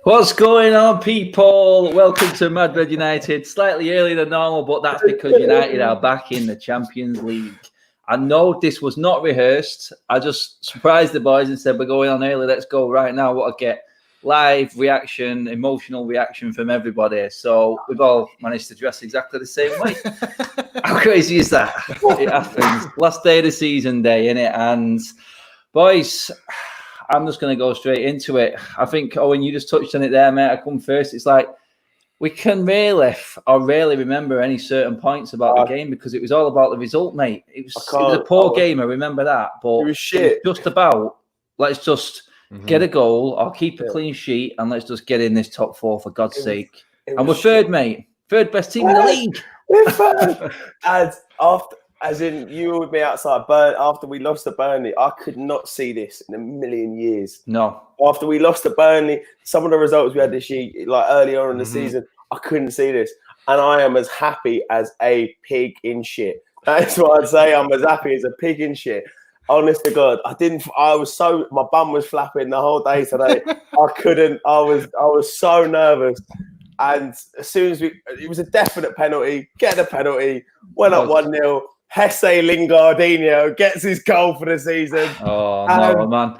What's going on, people? Welcome to Mad Red United. Slightly earlier than normal, but that's because United are back in the Champions League. I know this was not rehearsed. I just surprised the boys and said, we're going on early. Let's go right now. What I get live reaction, emotional reaction from everybody. So we've all managed to dress exactly the same way. How crazy is that? It happens. Last day of the season day, innit? And boys, I'm just going to go straight into it. I think, Owen, you just touched on it there, mate. I come first. It's like we can rarely remember any certain points about the game because it was all about the result, mate. It was a poor game, I remember that. But it was shit. It was just about, let's just get a goal or keep a clean sheet and let's just get in this top four, for God's sake. And we're third, mate. Third best team in the league. We're third. As in, you were with me outside. After we lost to Burnley, I could not see this in a million years. No. After we lost to Burnley, some of the results we had this year, like early on in the season, I couldn't see this. And I am as happy as a pig in shit. That's what I'd say. I'm as happy as a pig in shit. Honest to God, my bum was flapping the whole day today. I was so nervous. And as soon as it was a definite penalty, get the penalty, went up 1-0. Jesse Lingardinho gets his goal for the season. Oh, no, man.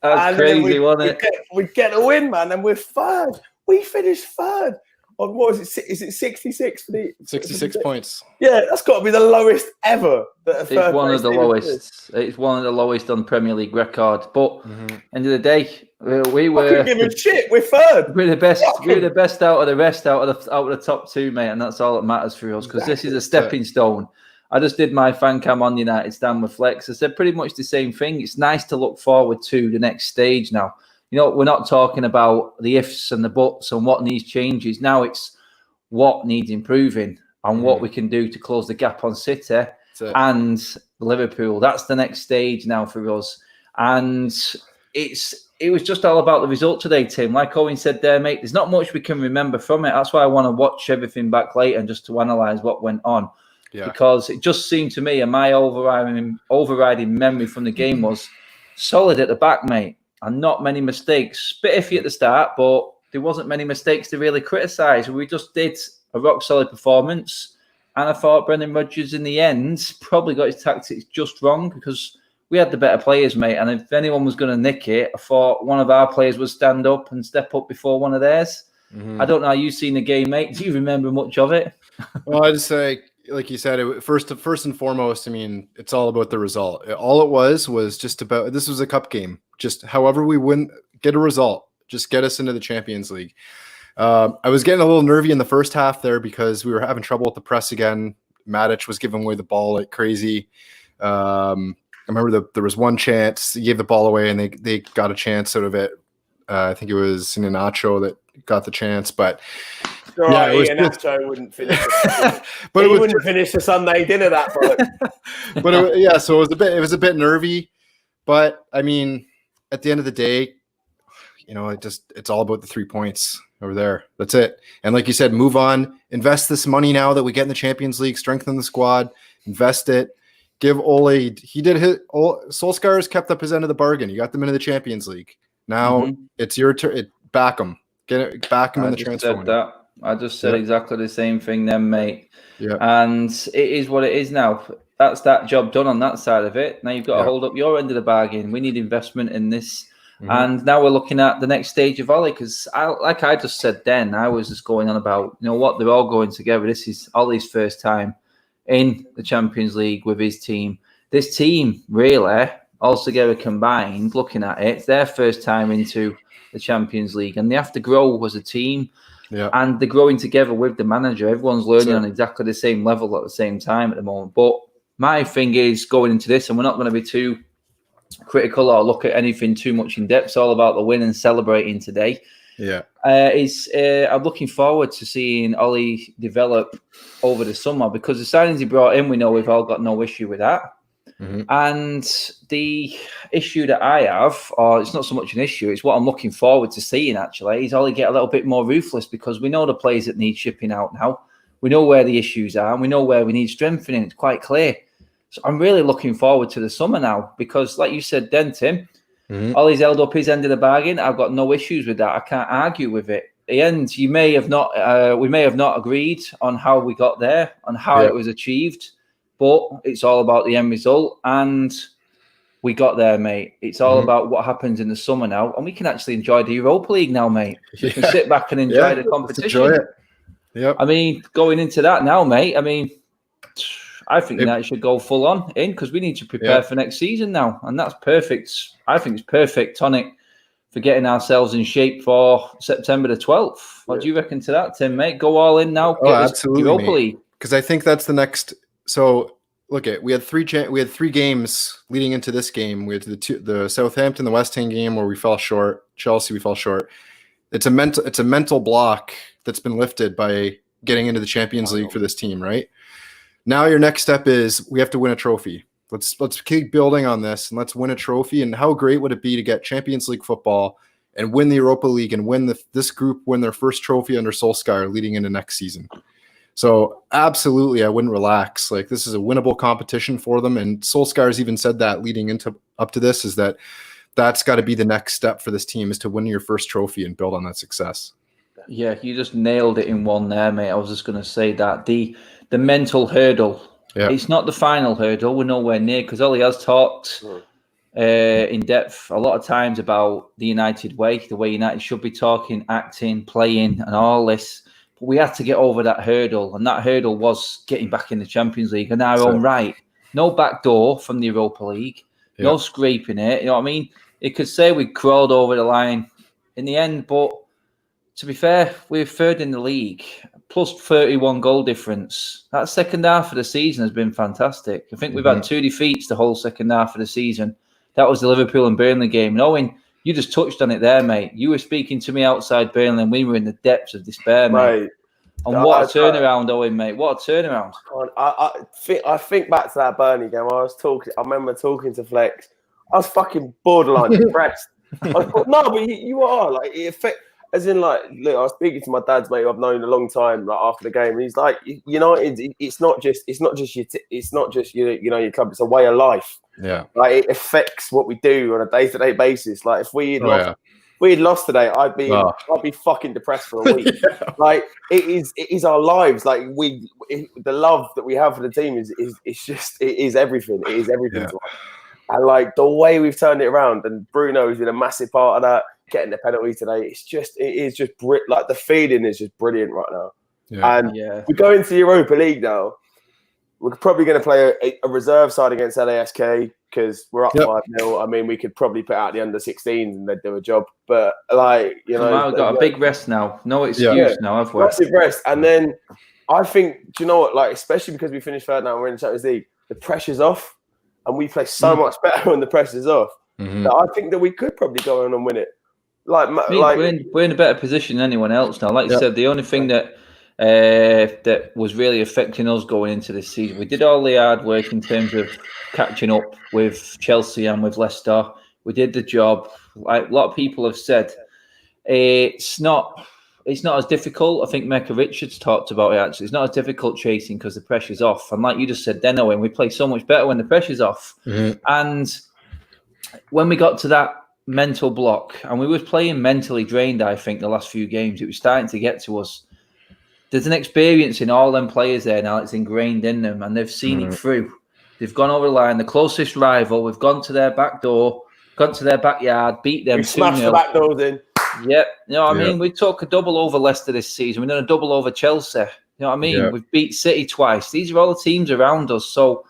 That's crazy, wasn't it? We get a win, man, and we're third. We finished third. On what is it? Is it 66 for the 66 points? Yeah, that's got to be the lowest ever. It's one of the lowest. It's one of the lowest on Premier League record. But end of the day, we were. I couldn't give a shit. We're third. We're the best. We're the best out of the rest, out of the top two, mate, and that's all that matters for us because this is a stepping stone. I just did my fan cam on United stand with Flex. I said pretty much the same thing. It's nice to look forward to the next stage now. You know, we're not talking about the ifs and the buts and what needs changes. Now it's what needs improving and what we can do to close the gap on City and Liverpool. That's the next stage now for us. And it was just all about the result today, Tim. Like Owen said there, mate, there's not much we can remember from it. That's why I want to watch everything back later and just to analyse what went on. Yeah. Because it just seemed to me, and my overriding memory from the game was solid at the back, mate, and not many mistakes. Bit iffy at the start, but there wasn't many mistakes to really criticise. We just did a rock-solid performance, and I thought Brendan Rodgers, in the end, probably got his tactics just wrong because we had the better players, mate, and if anyone was going to nick it, I thought one of our players would stand up and step up before one of theirs. I don't know how you've seen the game, mate. Do you remember much of it? Well, I'd say, like you said, first and foremost, I mean, it's all about the result. All it was just about, this was a cup game. Just however we win, get a result. Just get us into the Champions League. I was getting a little nervy in the first half there because we were having trouble with the press again. Matic was giving away the ball like crazy. I remember there was one chance, he gave the ball away and they got a chance out of it. I think it was Iheanacho that got the chance, but yeah, Iheanacho wouldn't finish. But he wouldn't finish the Sunday dinner that point. But so it was a bit nervy, but I mean, at the end of the day, you know, it's all about the 3 points over there. That's it. And like you said, move on, invest this money now that we get in the Champions League, strengthen the squad, invest it. Give Ole. Solskjaer has kept up his end of the bargain. He got them into the Champions League. Now it's your turn. Back him. Back him in the transfer window. I just said exactly the same thing then, mate. Yeah. And it is what it is now. That's that job done on that side of it. Now you've got to hold up your end of the bargain. We need investment in this. And now we're looking at the next stage of Ole because, like I just said then, I was just going on about, you know what, they're all going together. This is Ole's first time in the Champions League with his team. This team, really, all together combined, looking at it, it's their first time into the Champions League and they have to grow as a team. Yeah. And they're growing together with the manager. Everyone's learning on exactly the same level at the same time at the moment. But my thing is going into this, and we're not going to be too critical or look at anything too much in depth. It's all about the win and celebrating today. Yeah. I'm looking forward to seeing Ole develop over the summer because the signings he brought in, we know we've all got no issue with that. And the issue that I have, or it's not so much an issue, it's what I'm looking forward to seeing actually, is Ole get a little bit more ruthless because we know the players that need shipping out now. We know where the issues are and we know where we need strengthening. It's quite clear. So I'm really looking forward to the summer now because like you said then, Tim, Ollie's held up his end of the bargain. I've got no issues with that. I can't argue with it. The end, we may have not agreed on how we got there, on how it was achieved, but it's all about the end result, and we got there, mate. It's all about what happens in the summer now, and we can actually enjoy the Europa League now, mate. We can sit back and enjoy the competition. Enjoy it. Yep. I mean, going into that now, mate, I mean, I think that should go full on in because we need to prepare for next season now, and that's perfect. I think it's perfect tonic for getting ourselves in shape for September the 12th. What do you reckon to that, Tim, mate? Go all in now. Absolutely, Europa League. Because I think that's the next. So look we had three games leading into this game. We had the Southampton, the West Ham game where we fell short. Chelsea, we fell short. It's a mental block that's been lifted by getting into the Champions League for this team, right? Now your next step is we have to win a trophy. Let's keep building on this and let's win a trophy. And how great would it be to get Champions League football and win the Europa League and win this group win their first trophy under Solskjaer leading into next season. So absolutely, I wouldn't relax. Like this is a winnable competition for them. And Solskjaer's even said that leading up to this is that's got to be the next step for this team is to win your first trophy and build on that success. Yeah, you just nailed it in one there, mate. I was just going to say that the mental hurdle. Yeah. It's not the final hurdle. We're nowhere near because Ollie has talked in depth a lot of times about the United way, the way United should be talking, acting, playing, and all this. But we had to get over that hurdle, and that hurdle was getting back in the Champions League in our own right. No back door from the Europa League, no scraping it. You know what I mean? It could say we crawled over the line in the end, but to be fair, we're third in the league, plus 31 goal difference. That second half of the season has been fantastic. I think we've had 2 defeats the whole second half of the season. That was the Liverpool and Burnley game. Knowing you just touched on it there, mate. You were speaking to me outside Burnley and we were in the depths of despair, mate. Right. And what a turnaround, Owen, mate. What a turnaround. I think back to that Burnley game. I remember talking to Flex. I was fucking borderline depressed. No, but you are. Like, it affects. As in, like, look, I was speaking to my dad's mate who I've known a long time, like after the game, and he's like, United, it's not just your club, it's a way of life. Yeah, like it affects what we do on a day-to-day basis. Like if we had lost today, I'd be fucking depressed for a week. Like it is our lives. Like the love that we have for the team is everything. It is everything to us. And like the way we've turned it around, and Bruno has been a massive part of that. Getting the penalty today, it is just like the feeling is just brilliant right now. And we go into the Europa League now. We're probably going to play a reserve side against LASK because we're up 5-0. I mean, we could probably put out the under-16s and they'd do a job. But like we've got a big rest now. No excuse now. I've massive rest, and then I think, do you know what? Like especially because we finished third now, and we're in the Champions League. The pressure's off, and we play so much better when the pressure's off. That I think that we could probably go on and win it. We're in a better position than anyone else now. Like you said, the only thing that was really affecting us going into this season, we did all the hard work in terms of catching up with Chelsea and with Leicester. We did the job. Like a lot of people have said, it's not as difficult. I think Mecca Richards talked about it actually. It's not as difficult chasing because the pressure's off. And like you just said, then Owen, we play so much better when the pressure's off. And when we got to that mental block, and we were playing mentally drained, I think, the last few games. It was starting to get to us. There's an experience in all them players there now. It's ingrained in them, and they've seen it through. They've gone over the line. The closest rival, we've gone to their back door, gone to their backyard, beat them 2-0. We've smashed the back doors in. Yeah. You know what I mean? We took a double over Leicester this season. We've done a double over Chelsea. You know what I mean? We've beat City twice. These are all the teams around us. So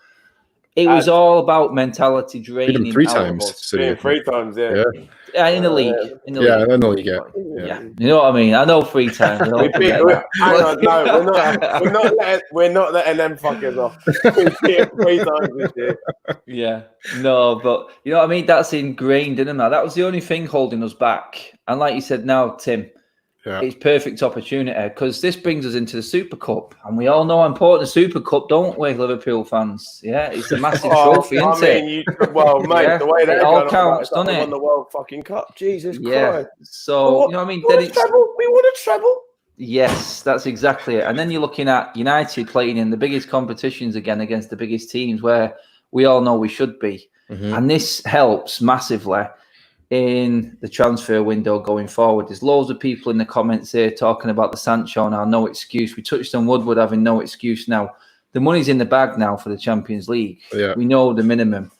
it was all about mentality draining. 3 times. Yeah, 3 times, yeah. Yeah, in the league. In the league, yeah. You know what I mean? I know 3 times. We're not letting them fuckers off. 3 times this year. Yeah. No, but you know what I mean? That's ingrained in them now. That was the only thing holding us back. And like you said now, Tim, it's perfect opportunity because this brings us into the Super Cup, and we all know how important the Super Cup, don't we, Liverpool fans? Yeah, it's a massive trophy, isn't it? The way that it all counts, doesn't it? Won the World fucking Cup, Jesus Christ! So you know what I mean? We want a treble. Yes, that's exactly it. And then you're looking at United playing in the biggest competitions again against the biggest teams, where we all know we should be, and this helps massively. in the transfer window going forward. There's loads of people in the comments here talking about the Sancho now, no excuse. We touched on Woodward having no excuse now. The money's in the bag now for the Champions League. Yeah. We know the minimum.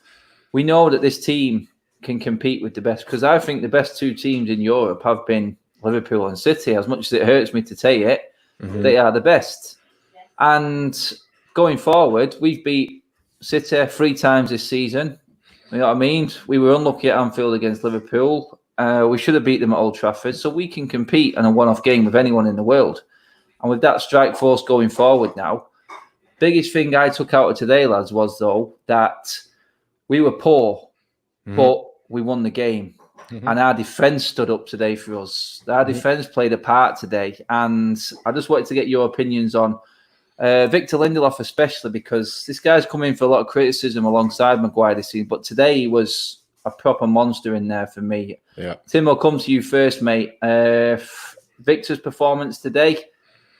We know that this team can compete with the best, because I think the best two teams in Europe have been Liverpool and City. As much as it hurts me to say it, they are the best. And going forward, we've beat City 3 times this season. You know what I mean? We were unlucky at Anfield against Liverpool. We should have beat them at Old Trafford. So we can compete in a one-off game with anyone in the world. And with that strike force going forward now, biggest thing I took out of today, lads, was, though, that we were poor, but we won the game. And our defence stood up today for us. Our defence played a part today. And I just wanted to get your opinions on Victor Lindelof, especially because this guy's come in for a lot of criticism alongside Maguire this season. But today he was a proper monster in there for me. Yeah. Tim, I'll come to you first, mate. Victor's performance today,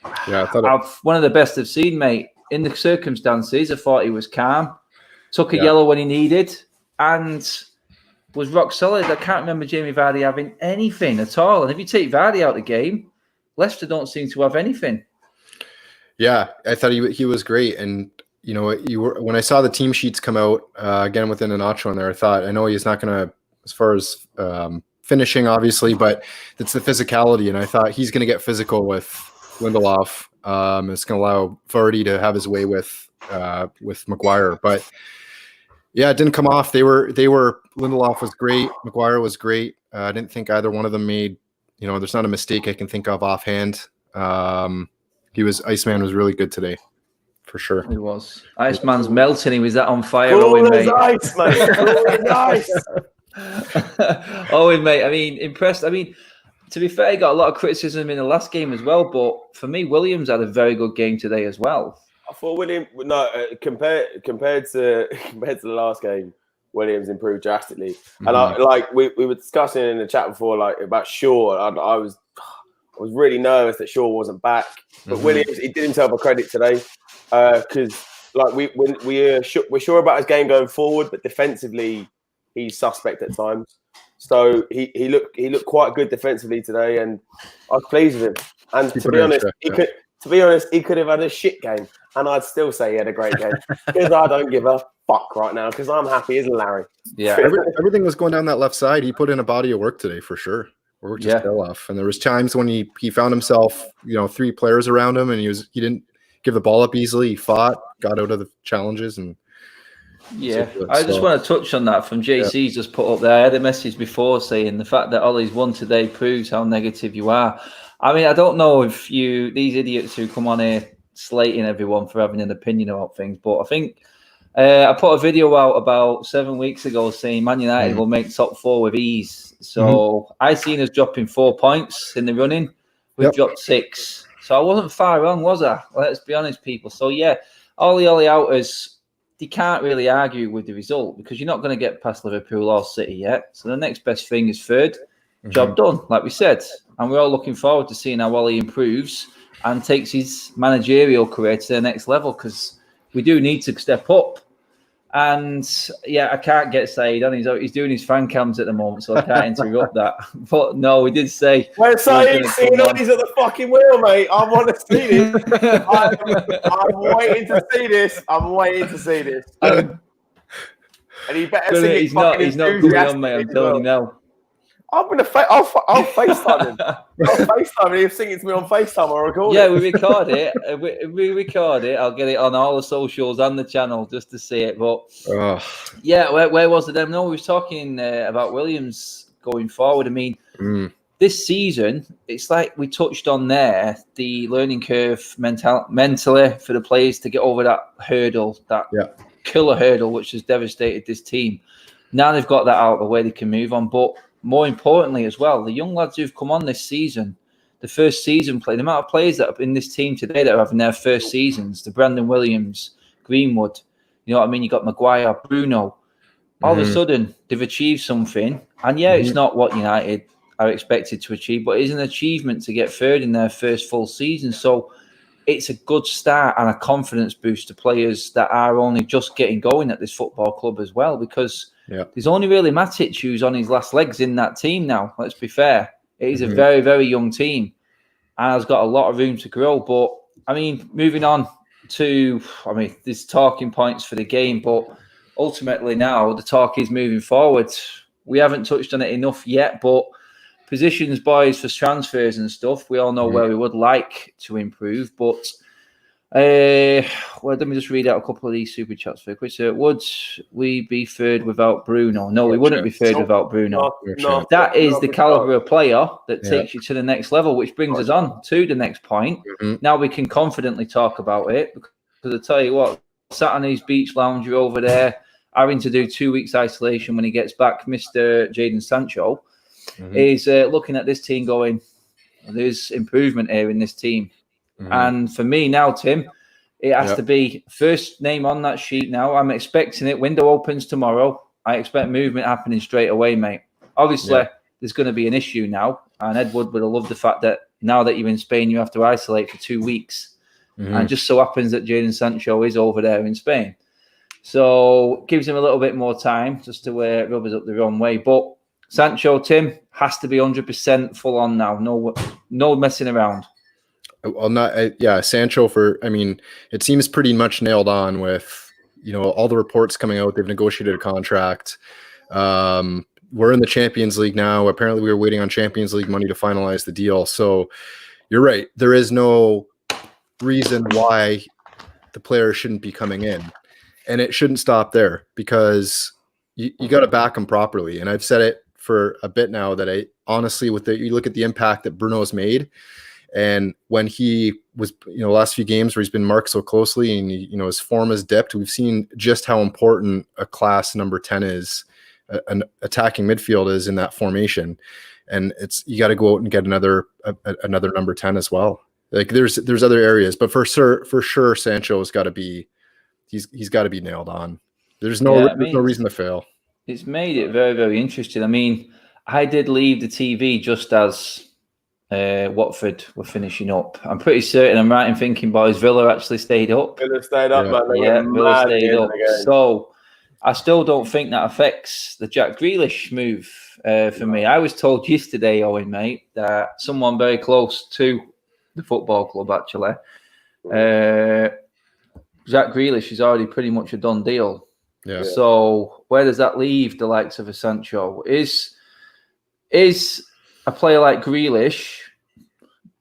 I thought one of the best I've seen, mate. In the circumstances, I thought he was calm, took a yellow when he needed, and was rock solid. I can't remember Jamie Vardy having anything at all. And if you take Vardy out of the game, Leicester don't seem to have anything. Yeah, I thought he was great. And, you know, when I saw the team sheets come out, again, within Iheanacho in there, I thought, I know he's not going to, as far as finishing, obviously, but it's the physicality. And I thought he's going to get physical with Lindelof. It's going to allow Vardy to have his way with Maguire. But, yeah, it didn't come off. They were Lindelof was great. Maguire was great. I didn't think either one of them made, you know, there's not a mistake I can think of offhand. Iceman was really good today, for sure. He was. Iceman's melting. He was that on fire. Cool Owen, as mate. ice, mate. Cool as ice. Owen, mate. I mean, impressed. I mean, to be fair, he got a lot of criticism in the last game as well. But for me, Williams had a very good game today as well. I thought compared to the last game, Williams improved drastically. And we were discussing in the chat before, about Shaw. I was really nervous that Shaw wasn't back, but Williams, he did himself a credit today, because we're sure about his game going forward, but defensively he's suspect at times. So he looked quite good defensively today, and I was pleased with him. And to be honest, he could have had a shit game, and I'd still say he had a great game, because I don't give a fuck right now, because I'm happy as Larry. Yeah, everything was going down that left side. He put in a body of work today for sure. Worked his tail off, and there was times when he found himself, 3 players around him, and he didn't give the ball up easily. He fought, got out of the challenges, and I just want to touch on that from JC's just put up there. I had a message before saying the fact that Ollie's won today proves how negative you are. I mean, I don't know if these idiots who come on here slating everyone for having an opinion about things, but I think I put a video out about 7 weeks ago saying Man United will make top 4 with ease. So I seen us dropping 4 points in the running. We've dropped 6. So I wasn't far wrong, was I? Let's be honest, people. So yeah, Ollie outers, you can't really argue with the result, because you're not going to get past Liverpool or City yet. So the next best thing is third. Job done, like we said. And we're all looking forward to seeing how Ollie improves and takes his managerial career to the next level, because we do need to step up. And I can't get Said on. He's doing his fan cams at the moment, so I can't interrupt that. But no, we did say. When Said's seen on, he's at the fucking wheel, mate. I want to see this. I'm waiting to see this. And he better see it. He's not coming on, mate. I'm telling you now. I'm gonna. I'll FaceTime him. I'll FaceTime him. He'll sing it to me on FaceTime. I'll record it. Yeah, we record it. We record it. I'll get it on all the socials and the channel just to see it. But where was it then? No, we was talking about Williams going forward. I mean, this season, it's like we touched on there, the learning curve mentally for the players to get over that hurdle, that killer hurdle, which has devastated this team. Now they've got that out of the way, they can move on. But more importantly as well, the young lads who've come on this season, the first season play, the amount of players that are in this team today that are having their first seasons, the Brandon Williams, Greenwood, you know what I mean? You got Maguire, Bruno. All of a sudden, they've achieved something. And it's not what United are expected to achieve, but it is an achievement to get third in their first full season. So it's a good start and a confidence boost to players that are only just getting going at this football club as well, because Yeah. There's only really Matic who's on his last legs in that team now. Let's be fair. It is a Mhm. very, very young team and has got a lot of room to grow. But, I mean, moving on to, there's talking points for the game, but ultimately now the talk is moving forward. We haven't touched on it enough yet, but positions, boys, for transfers and stuff, we all know where we would like to improve, but let me just read out a couple of these super chats for quick. Would we be third without Bruno? No, we wouldn't be third without Bruno. That is the caliber of player that takes you to the next level, which brings us on to the next point. Now we can confidently talk about it, because I tell you what, sat on his beach lounger over there, having to do 2 weeks isolation when he gets back, Mr. Jadon Sancho is looking at this team going, there's improvement here in this team. And for me now, Tim, it has to be first name on that sheet now. I'm expecting it. Window opens tomorrow. I expect movement happening straight away, mate. Obviously, there's going to be an issue now. And Ed Wood would have loved the fact that now that you're in Spain, you have to isolate for 2 weeks. And just so happens that Jadon Sancho is over there in Spain. So gives him a little bit more time just to rub us up the wrong way. But Sancho, Tim, has to be 100% full on now. No messing around. Well, Sancho it seems pretty much nailed on with, all the reports coming out. They've negotiated a contract. We're in the Champions League now. Apparently we were waiting on Champions League money to finalize the deal. So you're right. There is no reason why the player shouldn't be coming in, and it shouldn't stop there, because you got to back him properly. And I've said it for a bit now that I honestly, you look at the impact that Bruno's made, and when he was, last few games where he's been marked so closely and his form has dipped, we've seen just how important a class number 10 is, an attacking midfield is in that formation. And you got to go out and get another number 10 as well. Like there's other areas, but for sure, Sancho's got to be, he's got to be nailed on. There's no reason to fail. It's made it very, very interesting. I mean, I did leave the TV just as Watford were finishing up. I'm pretty certain I'm right in thinking, boys, Villa actually stayed up. Villa stayed up, man. Yeah, Villa stayed up. So I still don't think that affects the Jack Grealish move for me. I was told yesterday, Owen, mate, that someone very close to the football club, actually, Jack Grealish is already pretty much a done deal. Yeah. So where does that leave the likes of a Sancho? Is a player like Grealish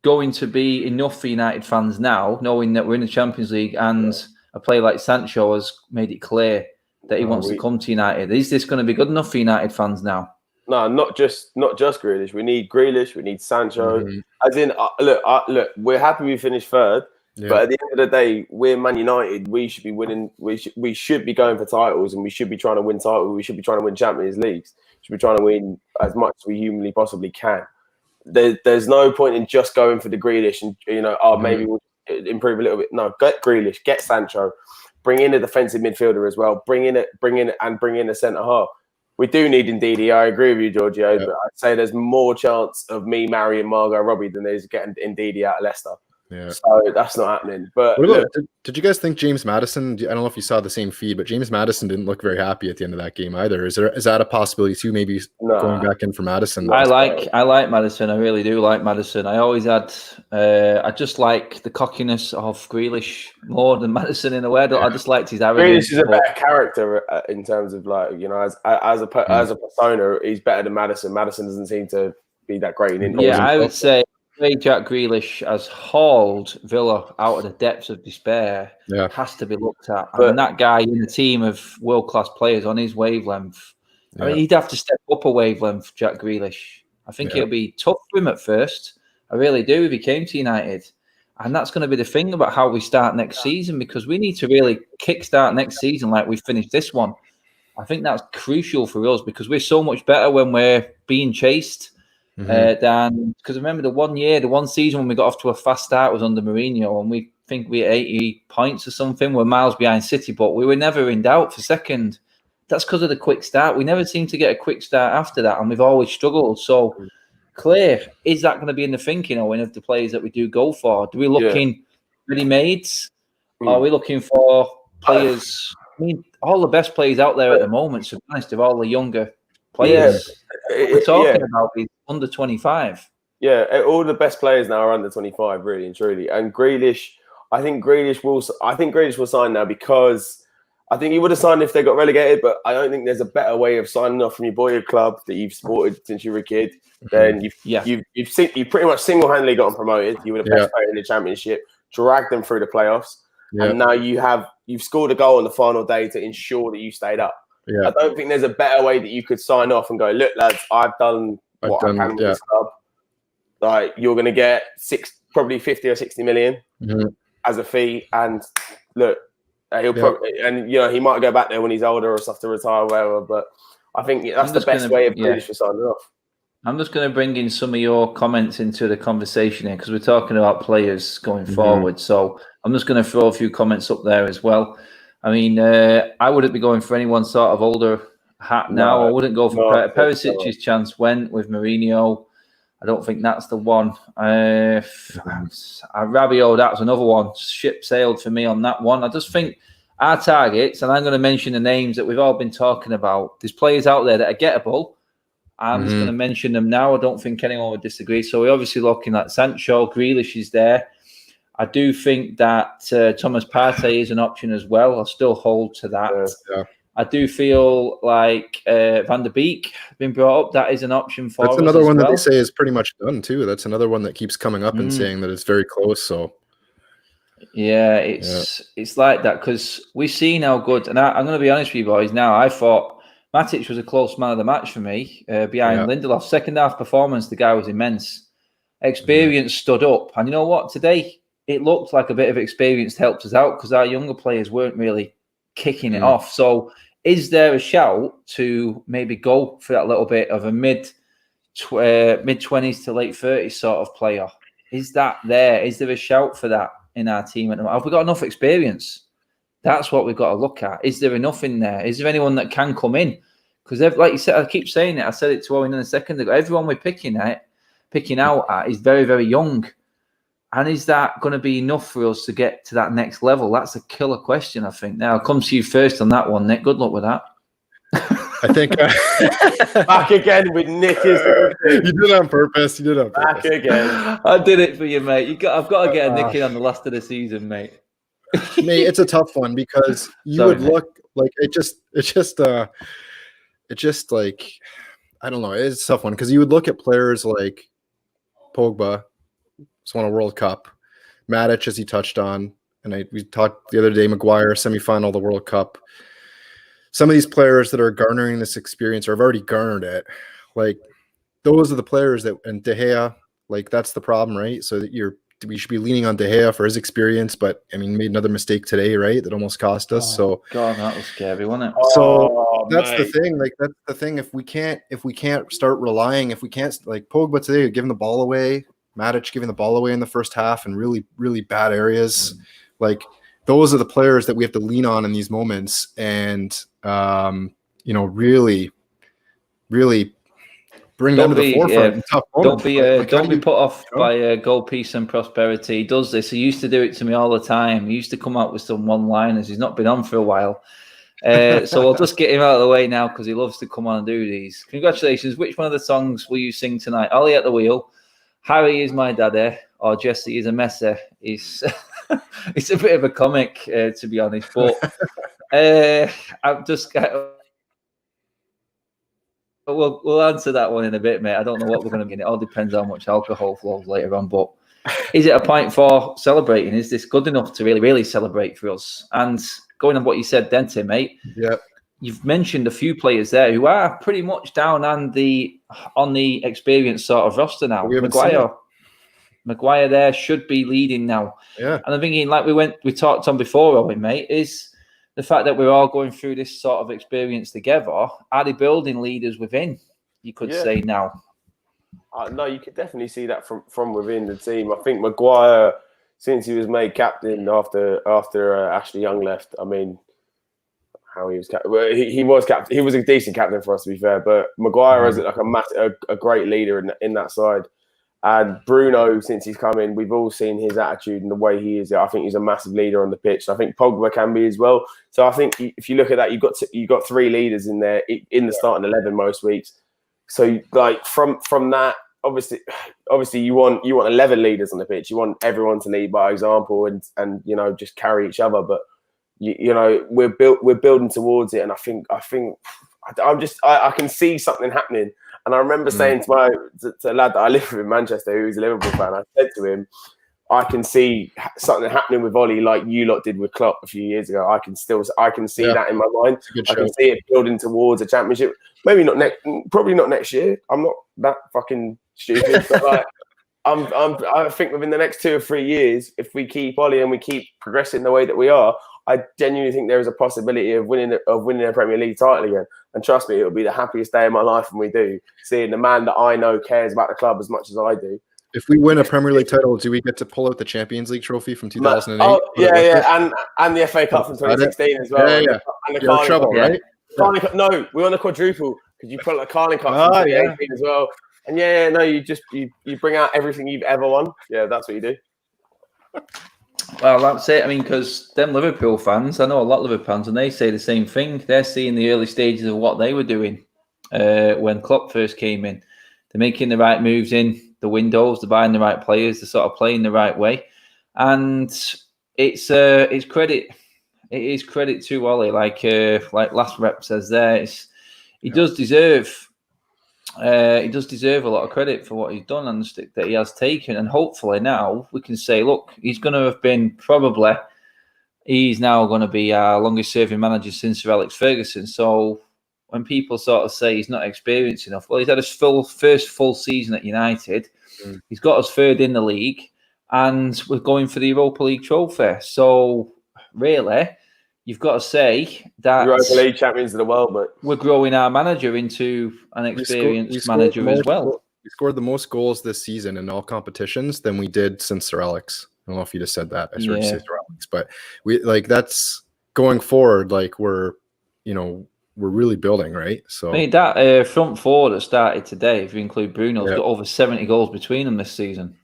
going to be enough for United fans now, knowing that we're in the Champions League and a player like Sancho has made it clear that he wants to come to United? Is this going to be good enough for United fans now? No, not just Grealish. We need Grealish. We need Sancho. As in, look, we're happy we finished third, but at the end of the day, we're Man United. We should be winning. We should be going for titles, and we should be trying to win titles. We should be trying to win Champions Leagues. We should be trying to win as much as we humanly possibly can. There's no point in just going for the Grealish and maybe we'll improve a little bit. No, get Grealish, get Sancho, bring in a defensive midfielder as well. Bring in a centre half. We do need Ndidi. I agree with you, Giorgio, but I'd say there's more chance of me marrying Margot Robbie than there is getting Ndidi out of Leicester. Yeah. So that's not happening. But what about, did you guys think James Maddison? I don't know if you saw the same feed, but James Maddison didn't look very happy at the end of that game either. Is that a possibility too? Maybe going back in for Maddison. I like Maddison. I really do like Maddison. I always had. I just like the cockiness of Grealish more than Maddison in a way. I just liked his arrogance. Grealish is a better character in terms of as a persona. He's better than Maddison. Maddison doesn't seem to be that great in interviews. Yeah, I would say Jack Grealish has hauled Villa out of the depths of despair. Has to be looked at. And that guy in a team of world-class players on his wavelength, I mean, he'd have to step up a wavelength, Jack Grealish. I think it'll be tough for him at first. I really do, if he came to United. And that's going to be the thing about how we start next season, because we need to really kickstart next season like we finished this one. I think that's crucial for us, because we're so much better when we're being chased. Than, because remember the one season when we got off to a fast start was under Mourinho, and we think we had 80 points or something. We're miles behind City, but we were never in doubt for second. That's because of the quick start. We never seem to get a quick start after that, and we've always struggled. So, Claire, is that going to be in the thinking, Owen, of the players that we do go for? Do we looking ready-mades? Or are we looking for players I mean, all the best players out there at the moment, to be honest, of all the younger players we're talking about is under 25. Yeah, all the best players now are under 25, really and truly. And Grealish, I think Grealish will sign now because I think he would have signed if they got relegated, but I don't think there's a better way of signing off from your boyhood club that you've supported since you were a kid. Then you've pretty much single-handedly gotten promoted. You were the best player in the championship, dragged them through the playoffs, and now you've scored a goal on the final day to ensure that you stayed up. I don't think there's a better way that you could sign off and go, look, lads, I've done what I can with this club. Like, you're going to get probably 50 or 60 million as a fee, and look, he'll probably, and he might go back there when he's older or stuff to retire or whatever. But I think that's the best way of Grealish for signing off. I'm just going to bring in some of your comments into the conversation here because we're talking about players going forward. So I'm just going to throw a few comments up there as well. I mean, I wouldn't be going for anyone sort of older hat now. I wouldn't go for Perisic's chance went with Mourinho. I don't think that's the one. Rabiot, that's another one. Ship sailed for me on that one. I just think our targets, and I'm going to mention the names that we've all been talking about. There's players out there that are gettable. I'm just going to mention them now. I don't think anyone would disagree. So we're obviously looking at Sancho. Grealish is there. I do think that Thomas Partey is an option as well. I'll still hold to that. I do feel like Van der Beek been brought up. That is an option for us. That's another one that they say is pretty much done too. That's another one that keeps coming up and saying that it's very close. So yeah, it's like that because we've seen how good. And I'm going to be honest with you boys. Now I thought Matic was a close man of the match for me behind Lindelof. Second half performance, the guy was immense. Experience stood up, and you know what? Today it looked like a bit of experience helped us out because our younger players weren't really kicking it off. So is there a shout to maybe go for that little bit of a mid-20s to late 30s sort of player? Is that there? Is there a shout for that in our team at the moment? Have we got enough experience? That's what we've got to look at. Is there enough in there? Is there anyone that can come in? Because like you said, I keep saying it. I said it to Owen in a second ago. Everyone we're picking out at is very, very young. And is that going to be enough for us to get to that next level? That's a killer question, I think. Now, I'll come to you first on that one, Nick. Good luck with that. I think back again with Nick. You did it on purpose. Back again. I did it for you, mate. I've got to get a Nick in on the last of the season, mate. Mate, it's a tough one because would look like it just like, I don't know. It's a tough one because you would look at players like Pogba, just won a World Cup, Matic, as he touched on, and we talked the other day, Maguire, semifinal of the World Cup. Some of these players that are garnering this experience or have already garnered it, like those are the players that, and De Gea, like that's the problem, right? So that we should be leaning on De Gea for his experience, but I mean, made another mistake today, right? That almost cost us. So God, that was scary, wasn't it? So that's the thing. Like that's the thing. If we can't start relying, if we can't, like Pogba today, giving the ball away, Matic giving the ball away in the first half in really, really bad areas, like those are the players that we have to lean on in these moments, and really, really bring them to the forefront. Don't be put off by goal, peace, and prosperity. He does this. He used to do it to me all the time. He used to come out with some one-liners. He's not been on for a while. So we'll just get him out of the way now because he loves to come on and do these. Congratulations. Which one of the songs will you sing tonight? Ollie at the wheel, Harry is my daddy, or Jesse is a messer. It's a bit of a comic, to be honest. But I've just got... We'll answer that one in a bit, mate. I don't know what we're going to get. It all depends how much alcohol flows later on. But is it a point for celebrating? Is this good enough to really, really celebrate for us? And going on what you said then, Tim, mate. Yeah. You've mentioned a few players there who are pretty much down on the experienced sort of roster now. Maguire there should be leading now. Yeah. And I'm thinking, like we talked on before, Owen, mate, is the fact that we're all going through this sort of experience together. Are they building leaders within? You could say now. No, you could definitely see that from within the team. I think Maguire, since he was made captain after Ashley Young left, I mean, how he was captain. Well, he was captain. He was a decent captain for us, to be fair. But Maguire is like a great leader in that side. And Bruno, since he's come in, we've all seen his attitude and the way he is. I think he's a massive leader on the pitch. I think Pogba can be as well. So I think if you look at that, you've got 3 leaders in there in the starting 11 most weeks. So like from that, obviously you want 11 leaders on the pitch. You want everyone to lead by example and you know, just carry each other. But you know, we're building towards it, and I think I can see something happening. And I remember saying to a lad that I live with in Manchester, who's a Liverpool fan, I said to him, I can see something happening with Ollie like you lot did with Klopp a few years ago. I can see that in my mind. I can see it building towards a championship. Maybe not probably not next year. I'm not that fucking stupid, but like I think within the next 2 or 3 years, if we keep Ollie and we keep progressing the way that we are, I genuinely think there is a possibility of winning a Premier League title again. And trust me, it'll be the happiest day of my life when we do. Seeing the man that I know cares about the club as much as I do. If we win a Premier League title, do we get to pull out the Champions League trophy from 2008? Oh, yeah, and the FA Cup from 2016 as well. Yeah. And the You're in trouble, right? Carling Cup, no, we won the quadruple because you pull out the Carling Cup from 2018 as well. And you bring out everything you've ever won. Yeah, that's what you do. Well, that's it. I mean, because them Liverpool fans, I know a lot of Liverpool fans, and they say the same thing. They're seeing the early stages of what they were doing when Klopp first came in. They're making the right moves in the windows, they're buying the right players, they're sort of playing the right way. And it's credit. It is credit to Ollie. Like last rep says there, he does deserve a lot of credit for what he's done and the stick that he has taken. And hopefully now we can say, look, he's now going to be our longest serving manager since Sir Alex Ferguson. So when people sort of say he's not experienced enough, well, he's had his first full season at United. He's got us third in the league, and we're going for the Europa League trophy. So really, you've got to say that Europa League champions of the world, but we're growing our manager into an experienced manager as well. We scored the most goals this season in all competitions than we did since Sir Alex. I don't know if you just said that. I sort of said Sir Alex, but we that's going forward. Like we're really building, right? So I mean, that front four that started today, if you include Bruno, has got over 70 goals between them this season.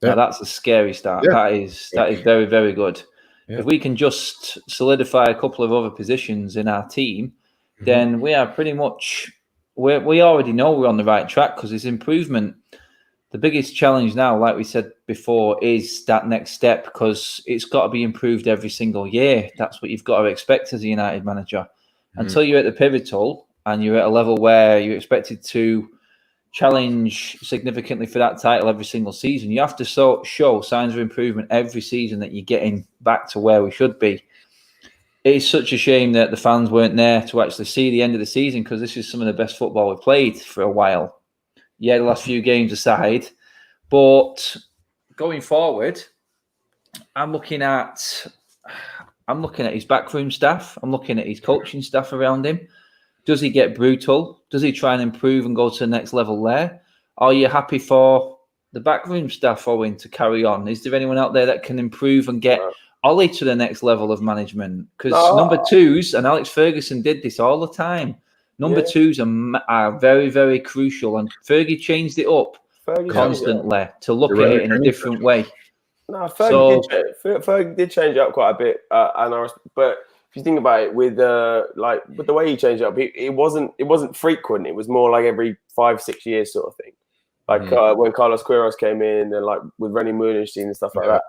Yeah. Now, that's a scary start. Yeah. That is very, very good. Yeah. If we can just solidify a couple of other positions in our team, then we are pretty much we already know we're on the right track because there's improvement. The biggest challenge now, like we said before, is that next step because it's got to be improved every single year. That's what you've got to expect as a United manager. Until you're at the pivotal and you're at a level where you're expected to challenge significantly for that title every single season, you have to show signs of improvement every season that you're getting back to where we should be. It is such a shame that the fans weren't there to actually see the end of the season because this is some of the best football we've played for a while. Yeah, the last few games aside. But going forward, I'm looking at his backroom staff. I'm looking at his coaching staff around him. Does he get brutal? Does he try and improve and go to the next level there? Are you happy for the backroom staff, Owen, to carry on? Is there anyone out there that can improve and get Ollie to the next level of management? Because number twos, and Alex Ferguson did this all the time, number twos are very, very crucial. And Fergie changed it up constantly to look at it in a different way. No, Fergie did change it up quite a bit, but if you think about it, with the way he changed it up, it wasn't frequent. It was more like every 5-6 years sort of thing. Like when Carlos Queiroz came in, and like with Rennie Moonich and stuff like that.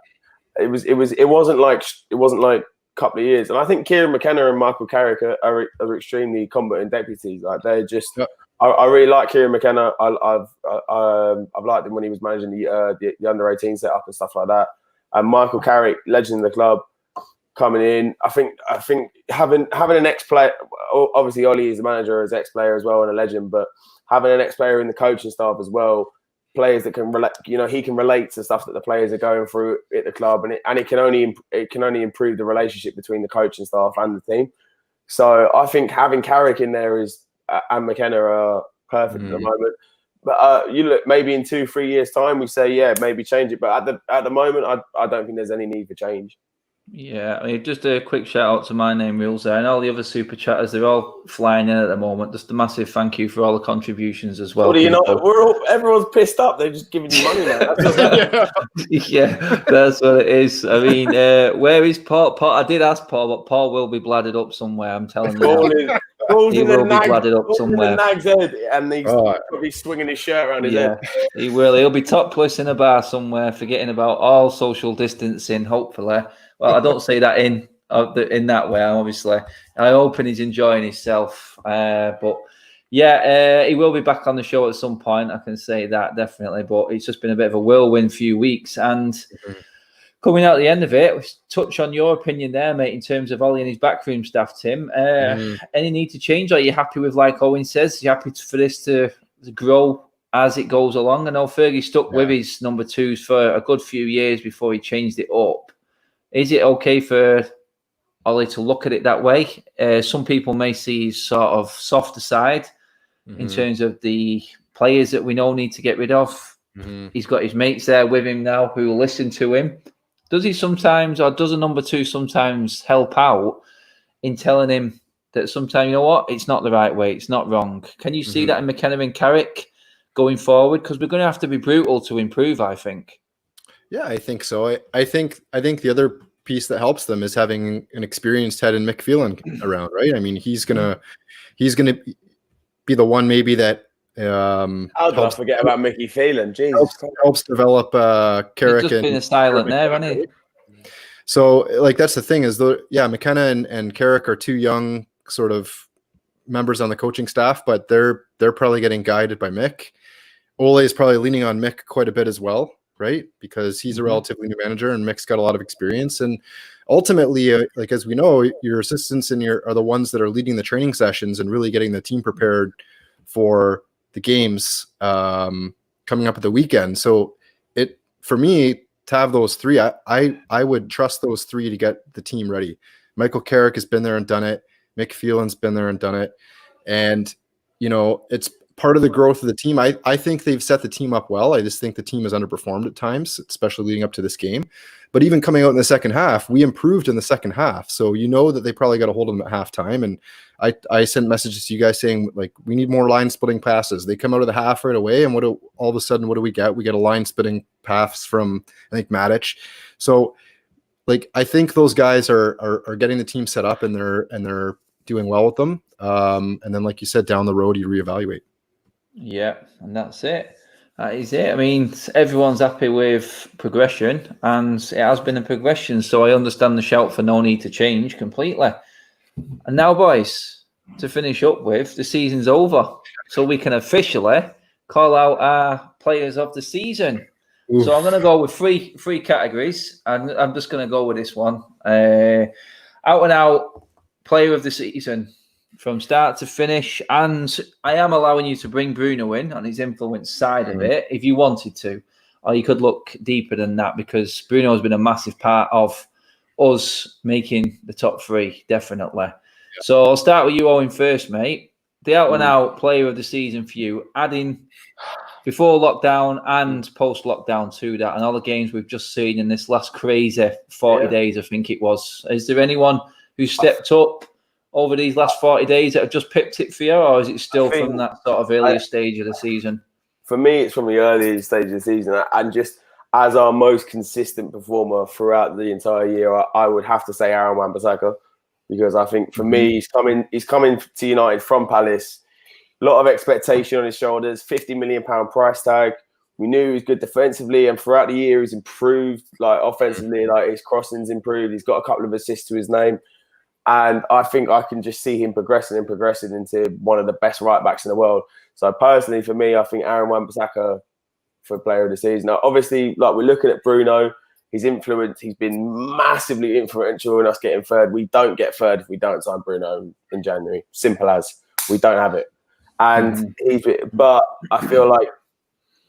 It wasn't like a couple of years. And I think Kieran McKenna and Michael Carrick are extremely competent deputies. Like they're just. Yeah. I really like Kieran McKenna. I've liked him when he was managing the under 18 setup and stuff like that. And Michael Carrick, legend of the club, coming in. I think having an ex-player, obviously Ollie is a manager, as ex-player as well, and a legend. But having an ex-player in the coaching staff as well, players that can relate. He can relate to stuff that the players are going through at the club, and it can only improve the relationship between the coaching staff and the team. So I think having Carrick in there and McKenna are perfect at the moment. But you look, maybe in 2-3 years' time, we say, maybe change it. But at the moment, I don't think there's any need for change. Yeah, I mean, just a quick shout out to My Name Rules there and all the other super chatters. They're all flying in at the moment. Just a massive thank you for all the contributions as well. What do you know? Everyone's pissed up. They're just giving you money now. Yeah, that's what it is. I mean, where is Paul? I did ask Paul, but Paul will be bladded up somewhere. I'm telling you. Paul's He will be bladded up somewhere. In the nag's head, and he's probably swinging his shirt around his head. He will. He'll be topless in a bar somewhere, forgetting about all social distancing. Hopefully, well, I don't say that in that way. Obviously, I hope he's enjoying himself. But yeah, he will be back on the show at some point. I can say that definitely. But it's just been a bit of a whirlwind few weeks, and coming out at the end of it, let's touch on your opinion there, mate, in terms of Ollie and his backroom staff, Tim. Any need to change? Are you happy with, like Owen says, you happy for this to grow as it goes along? I know Fergie stuck with his number twos for a good few years before he changed it up. Is it okay for Ollie to look at it that way? Some people may see his sort of softer side in terms of the players that we know need to get rid of. He's got his mates there with him now who will listen to him. Does he sometimes, or does a number two sometimes help out in telling him that sometimes, you know what, it's not the right way, it's not wrong? Can you see that in McKenna and Carrick going forward? Because we're going to have to be brutal to improve, I think. Yeah, I think so. I think the other piece that helps them is having an experienced head in Mick Phelan around, right? I mean, he's gonna be the one maybe that how did I forget about Mickey Phelan? Jesus, helps develop Carrick. He's just been silent there, hasn't he? So, like, that's the thing is, McKenna and Carrick are two young sort of members on the coaching staff, but they're probably getting guided by Mick. Ole is probably leaning on Mick quite a bit as well, right? Because he's a relatively new manager, and Mick's got a lot of experience. And ultimately, like as we know, your assistants are the ones that are leading the training sessions and really getting the team prepared for the games coming up at the weekend. So for me to have those three, I would trust those three to get the team ready. Michael Carrick has been there and done it. Mick Phelan's been there and done it. And, it's part of the growth of the team. I think they've set the team up well. I just think the team has underperformed at times, especially leading up to this game. But even coming out in the second half, we improved in the second half. So that they probably got a hold of them at halftime. And I sent messages to you guys saying, like, we need more line splitting passes. They come out of the half right away, and all of a sudden, what do we get? We get a line splitting pass from, I think, Matic. So, like, I think those guys are getting the team set up, and they're doing well with them. And then, like you said, down the road, you reevaluate. Yeah, and that's it. That is it. I mean, everyone's happy with progression, and it has been a progression. So I understand the shout for no need to change completely. And now, boys, to finish up with, the season's over. So we can officially call out our players of the season. Oof. So I'm going to go with three categories. And I'm just going to go with this one. Out and out player of the season from start to finish. And I am allowing you to bring Bruno in on his influence side of it if you wanted to. Or you could look deeper than that, because Bruno has been a massive part of us making the top three, definitely. Yeah. So I'll start with you, Owen, first, mate. The out-and-out player of the season for you, adding before lockdown and post-lockdown to that, and all the games we've just seen in this last crazy 40 days, I think it was. Is there anyone who stepped up over these last 40 days that have just pipped it for you, or is it still from that sort of earlier stage of the season? For me, it's from the earlier stage of the season, and just as our most consistent performer throughout the entire year, I would have to say Aaron Wan-Bissaka, because I think for me, he's coming to United from Palace. A lot of expectation on his shoulders, £50 million price tag. We knew he was good defensively, and throughout the year, he's improved. Like offensively, like his crossing's improved. He's got a couple of assists to his name. And I think I can just see him progressing into one of the best right backs in the world. So personally, for me, I think Aaron Wan-Bissaka for player of the season. Now, obviously, like we're looking at Bruno, his influence, he's been massively influential in us getting third. We don't get third if we don't sign Bruno in January. Simple as. We don't have it. And but I feel like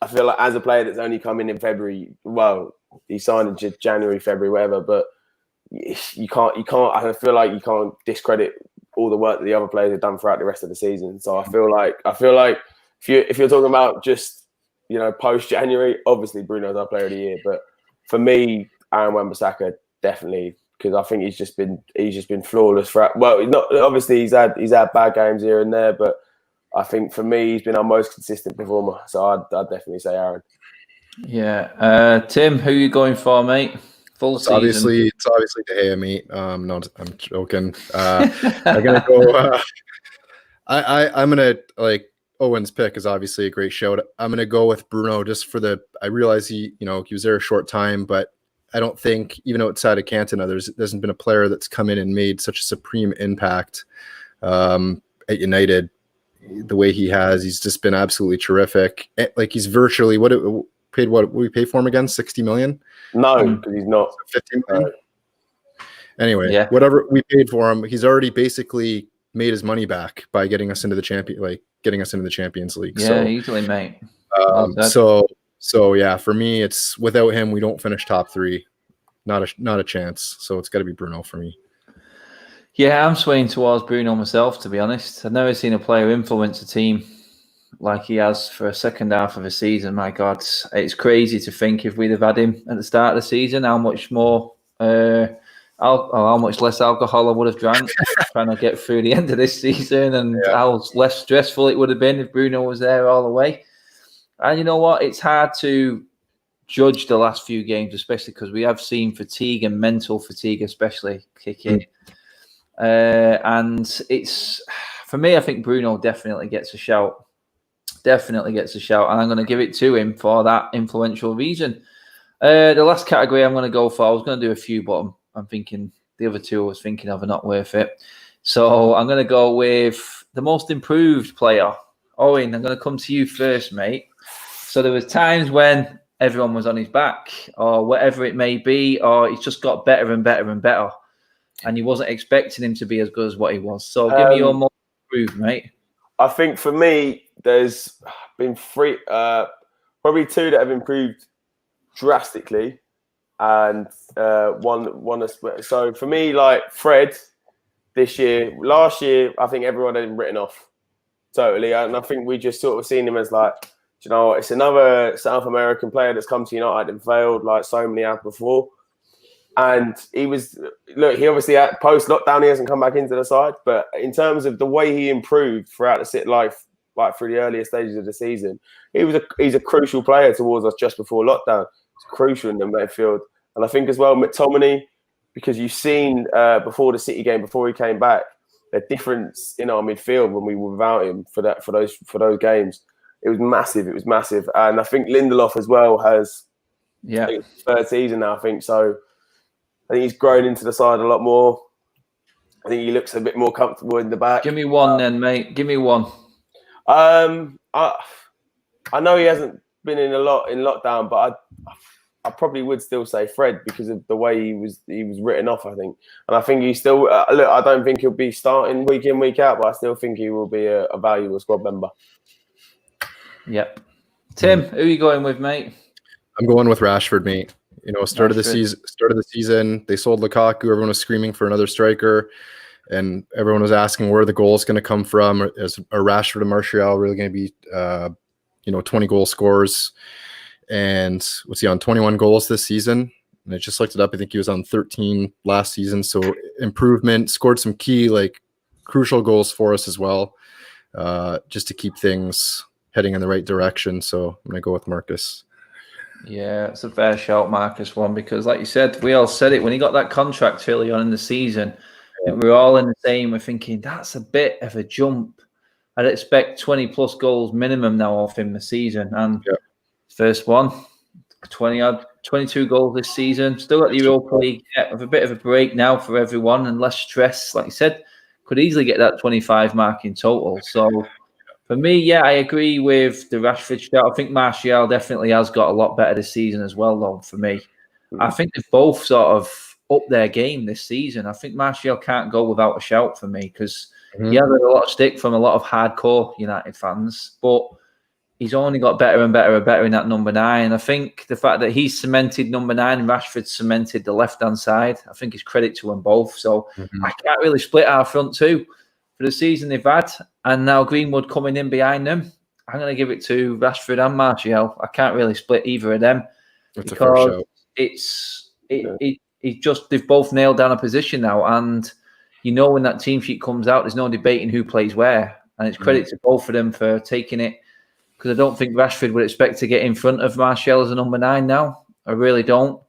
as a player that's only come in February, well, he signed in January, February, whatever, but you can't. I feel like you can't discredit all the work that the other players have done throughout the rest of the season. So I feel like if you're talking about just post January, obviously Bruno's our player of the year. But for me, Aaron Wan-Bissaka definitely because I think he's just been flawless for. Well, not obviously he's had bad games here and there, but I think for me he's been our most consistent performer. So I'd definitely say Aaron. Yeah, Tim, who are you going for, mate? Full season. It's obviously De Gea, mate. No, I'm joking. I'm gonna go. I'm gonna like Owen's pick is obviously a great shout. I'm gonna go with Bruno just for the. I realize he was there a short time, but I don't think even outside of Cantona, there hasn't been a player that's come in and made such a supreme impact at United the way he has. He's just been absolutely terrific. Like he's virtually what we pay for him again? 60 million? No, because he's not 15 million. Anyway, whatever we paid for him, he's already basically made his money back by getting us into the Champions League. Yeah, easily, mate. So yeah, for me, it's without him, we don't finish top 3. Not a chance. So it's got to be Bruno for me. Yeah, I'm swaying towards Bruno myself, to be honest. I've never seen a player influence a team like he has for a second half of a season. My God, it's crazy to think if we'd have had him at the start of the season, how much more, how much less alcohol I would have drank trying to get through the end of this season, and how less stressful it would have been if Bruno was there all the way. And you know what? It's hard to judge the last few games, especially because we have seen fatigue and mental fatigue, especially kick in. And it's for me, I think Bruno definitely gets a shout. Definitely gets a shout, and I'm going to give it to him for that influential reason. The last category I'm going to go for, I was going to do a few, but I'm thinking the other two I was thinking of are not worth it. So I'm going to go with the most improved player. Owen, I'm going to come to you first, mate. So there was times when everyone was on his back or whatever it may be, or he's just got better and better and better. And you wasn't expecting him to be as good as what he was. So give me your most improved, mate. I think for me, there's been probably 2 that have improved drastically, and one. So for me, like Fred, last year, I think everyone had him written off totally, and I think we just sort of seen him as like, it's another South American player that's come to United and failed like so many have before. And he obviously at post-lockdown, he hasn't come back into the side. But in terms of the way he improved throughout the life, like through the earlier stages of the season, he's a crucial player towards us just before lockdown. It's crucial in the midfield. And I think as well, McTominay, because you've seen before the City game, before he came back, the difference in our midfield when we were without him for those games. It was massive. And I think Lindelof as well has third season now, I think. So I think he's grown into the side a lot more. I think he looks a bit more comfortable in the back. Give me one then, mate. Give me one. I know he hasn't been in a lot in lockdown, but I probably would still say Fred because of the way he was written off, I think. And I think he still look, I don't think he'll be starting week in, week out, but I still think he will be a valuable squad member. Yep. Tim, who are you going with, mate? I'm going with Rashford, mate. Start of the season, they sold Lukaku. Everyone was screaming for another striker, and everyone was asking where the goal's going to come from. Are Rashford and Martial really going to be, 20 goal scorers? And what's he on? 21 goals this season. And I just looked it up. I think he was on 13 last season. So improvement, scored some key, crucial goals for us as well, just to keep things heading in the right direction. So I'm going to go with Marcus. Yeah, it's a fair shout, Marcus, one, because like you said, we all said it when he got that contract early on in the season. We were all in the same. We're thinking that's a bit of a jump. I'd expect 20 plus goals minimum now off him this season. And first one, 22 goals this season. Still got the Europa League with a bit of a break now for everyone and less stress. Like you said, could easily get that 25 mark in total. So for me, I agree with the Rashford shout. I think Martial definitely has got a lot better this season as well, though, for me. I think they've both sort of upped their game this season. I think Martial can't go without a shout for me because he had a lot of stick from a lot of hardcore United fans, but he's only got better and better and better in that number 9. I think the fact that he's cemented number 9 and Rashford cemented the left-hand side, I think is credit to them both. So I can't really split our front two for the season they've had, and now Greenwood coming in behind them. I'm going to give it to Rashford and Martial. I can't really split either of them because they've both nailed down a position now, and when that team sheet comes out, there's no debating who plays where, and it's credit to both of them for taking it, because I don't think Rashford would expect to get in front of Martial as a number 9 now. I really don't.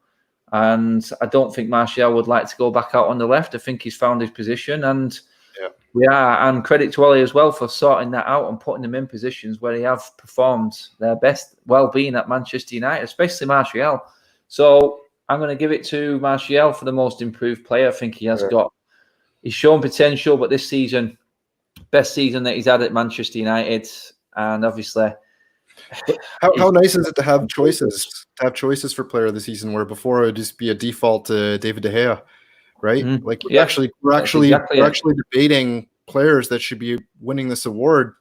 And I don't think Martial would like to go back out on the left. I think he's found his position, and we are. And credit to Ollie as well for sorting that out and putting them in positions where they have performed their best well-being at Manchester United, especially Martial. So I'm going to give it to Martial for the most improved player. I think he's shown potential, but this season, best season that he's had at Manchester United, and obviously. How nice is it to have choices? To have choices for player of the season, where before it would just be a default to David De Gea, right? Like we're actually debating players that should be winning this award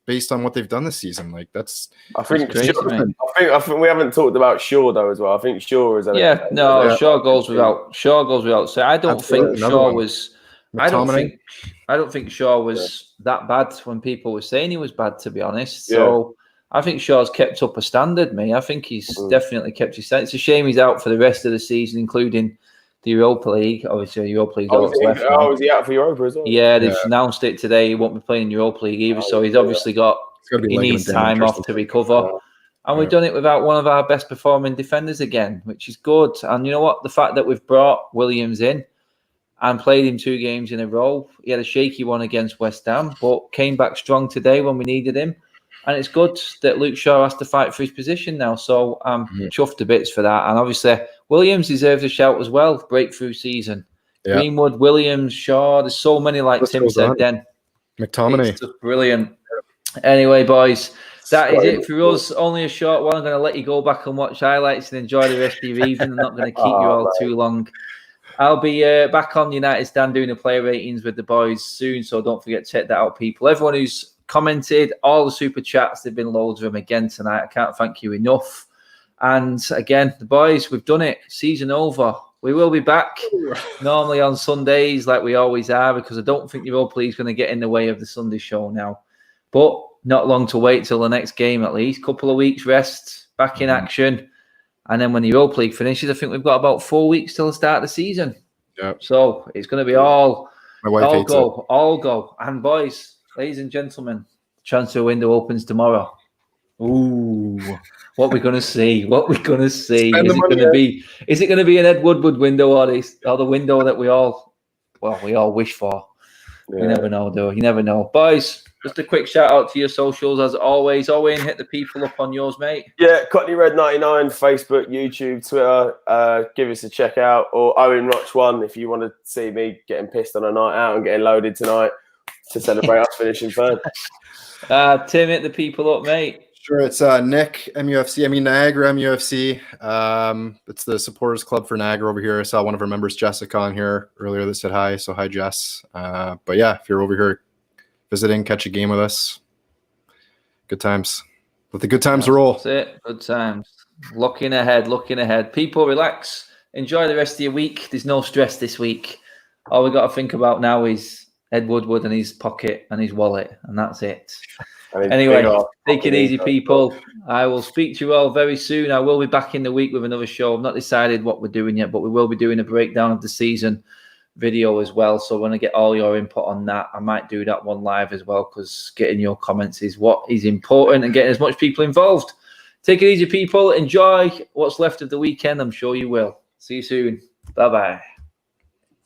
based on what they've done this season. Like that's I think we haven't talked about Shaw though as well. I think Shaw is Shaw goes without say. I don't think Shaw was. I don't think Shaw was that bad when people were saying he was bad, to be honest. So. I think Shaw's kept up a standard, mate. I think he's definitely kept his standard. It's a shame he's out for the rest of the season, including the Europa League. Obviously, Europa League. Is he out for Europa as well? Yeah, they've announced it today. He won't be playing in Europa League either, so he's obviously he needs time off to recover. And we've done it without one of our best performing defenders again, which is good. And you know what? The fact that we've brought Williams in and played him 2 games in a row, he had a shaky one against West Ham, but came back strong today when we needed him. And it's good that Luke Shaw has to fight for his position now. So I'm chuffed to bits for that. And obviously, Williams deserves a shout as well. Breakthrough season. Yeah. Greenwood, Williams, Shaw. There's so many, like Tim said then. McTominay. It's just brilliant. Anyway, boys, that is it for us. Only a short one. I'm going to let you go back and watch highlights and enjoy the rest of your evening. I'm not going to keep you all too long. I'll be back on United Stand doing the player ratings with the boys soon. So don't forget to check that out, people. Everyone who's commented, all the super chats, there've been loads of them again tonight. I can't thank you enough. And again, the boys, we've done it. Season over. We will be back normally on Sundays like we always are, because I don't think the Europa League is going to get in the way of the Sunday show now. But not long to wait till the next game at least. Couple of weeks rest, back in action. And then when the Europa League finishes, I think we've got about 4 weeks till the start of the season. Yep. So it's going to be all go. And boys, ladies and gentlemen, the transfer window opens tomorrow. Ooh, what we're going to see? What we're going to see? Is it going to be an Ed Woodward window or the window that we all wish for? Yeah. You never know, though. You never know. Boys, just a quick shout out to your socials as always. Owen, hit the people up on yours, mate. Yeah, Cockney Red 99, Facebook, YouTube, Twitter. Give us a check out. Or Owen Roch 1 if you want to see me getting pissed on a night out and getting loaded tonight to celebrate us finishing third. Tim, hit the people up, mate. Sure, it's Nick, MUFC. I mean, Niagara, MUFC. It's the supporters club for Niagara over here. I saw one of our members, Jessica, on here earlier that said hi. So hi, Jess. But yeah, if you're over here visiting, catch a game with us. Good times. Let the good times roll. That's it. Good times. Looking ahead. People, relax. Enjoy the rest of your week. There's no stress this week. All we got to think about now is Ed Woodward and his pocket and his wallet, and that's it. Anyway, take it easy, people. I will speak to you all very soon. I will be back in the week with another show. I've not decided what we're doing yet, but we will be doing a breakdown of the season video as well. So when I get all your input on that, I might do that one live as well, because getting your comments is what is important and getting as much people involved. Take it easy, people. Enjoy what's left of the weekend. I'm sure you will. See you soon. Bye-bye.